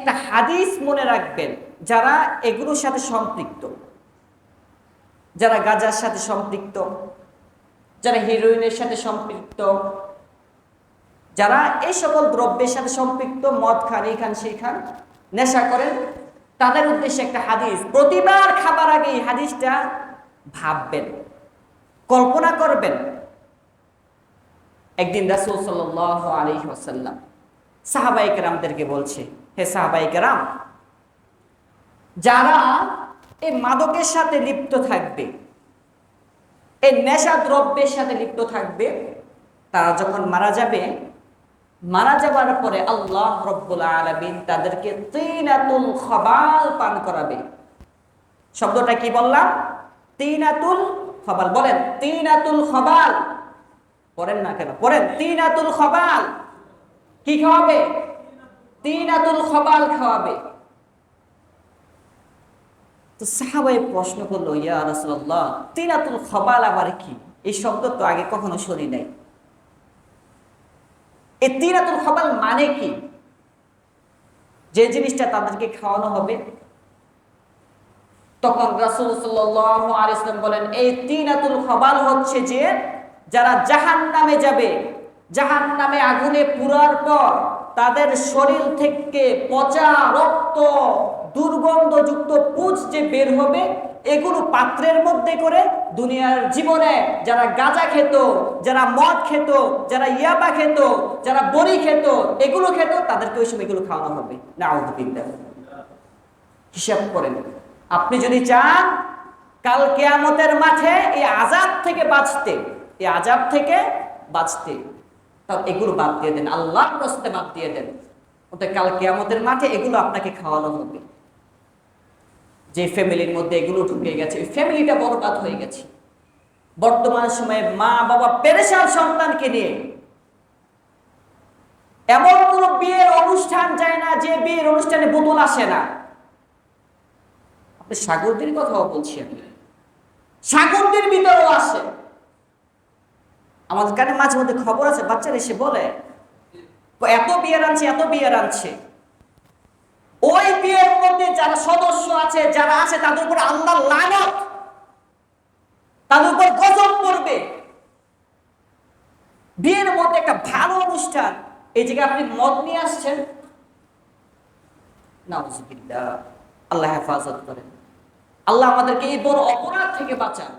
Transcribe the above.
একটা হাদিস মনে রাখবেন, যারা এগুলোর সাথে সম্পৃক্ত, যারা গাঁজার সাথে সম্পৃক্ত, যারা হিরোইনের সাথে সম্পৃক্ত, যারা এই সকল দ্রব্যের সাথে সম্পৃক্ত, মদ খান, এই খান সেই খান, নেশা করেন, তাদের উদ্দেশ্যে একটা হাদিস। প্রতিবার খাবার আগে এই হাদিসটা ভাববেন, কল্পনা করবেন। একদিন রাসূল সাল্লাল্লাহু আলাইহি ওয়াসাল্লাম সাহাবায়ে কেরামদেরকে বলছে, হে সাহাবায়ে কেরাম, যারা এই মাদকের সাথে লিপ্ত থাকবে, এই নেশা দ্রব্যের সাথে লিপ্ত থাকবে, তারা যখন মারা যাবে, মারা যাবার পরে আল্লাহ রব্বুল আলামিন তাদেরকে তিনাতুল খবাল পান করাবে। শব্দটা কি বললাম? তিনাতুল খবাল। বলেন তিনাতুল খবাল। পড়েন না কেন? পড়েন তিনাতুল খবাল। কি খাওয়াবে? তিনাতুল খবাল খাওয়াবে। তো সাহাবায়ে প্রশ্ন করলো, ইয়া রাসূলুল্লাহ, তিনাতুল খবাল আবার কি? এই শব্দ তো আগে কখনো শুনি নাই। এই তিনাতুল খবাল মানে কি? যে জিনিসটা তাদেরকে খাওয়ানো হবে। তখন রাসূল সাল্লাল্লাহু আলাইহি ওয়াসাল্লাম বলেন, এই তিনাতুল খবাল হচ্ছে যে যারা জাহান্নামে যাবে, জাহান্নামে আগুনে পুরার পর তাদের শরীর থেকে পচা রক্ত, দুর্গন্ধযুক্ত পুঁজ যে বের হবে, এগুলো পাত্রের মধ্যে করে দুনিয়ার জীবনে যারা গাঁজা খেত, যারা মদ খেত, যারা ইয়াবা খেত, যারা বড়ি খেত, এগুলো খেত, তাদেরকে ওই সময় এগুলো খাওয়ানো হবে। নাউযুবিল্লাহ। হিসাব করেন, আপনি যদি চান কাল কিয়ামতের মাঠে এই আযাব থেকে বাঁচতে, এই আযাব থেকে বাঁচতে, তাহলে এগুলো বাদ দিয়ে দেন, আল্লাহর রাস্তে বাদ দিয়ে দেন। ওটা কাল কিয়ামতের মাঠে এগুলো আপনাকে খাওয়ানো হবে। যে ফ্যামিলির মধ্যে এগুলো ঢুকে গেছে, ওই ফ্যামিলিটা বরবাদ হয়ে গেছে। বর্তমান সময়ে মা বাবা পেরেশান সন্তানকে নিয়ে। এমন কোন বিয়ের অনুষ্ঠান যায় না যে বিয়ের অনুষ্ঠানে বোতল আসে না। আপনি সাগরদের কথাও বলছি, আমি সাগরদের ভিতরেও আসে। আমাদের কানে মাঝে মধ্যে খবর আছে, বাচ্চারা এসে বলে এত বিয়ের আনছে, এত বিয়ের আনছে। ওই বিয়ের মধ্যে যারা সদস্য আছে, যারা আছে, তাদের উপর আল্লাহর লানত, তাদের উপর গজব পড়বে। বিয়ের মধ্যে একটা ভালো অনুষ্ঠান, এই জায়গায় আপনি মদ নিয়ে আসছেন। নাউযুবিল্লাহ। আল্লাহ হেফাজত করেন। আল্লাহ আমাদেরকে এই বড় অপরাধ থেকে বাঁচান।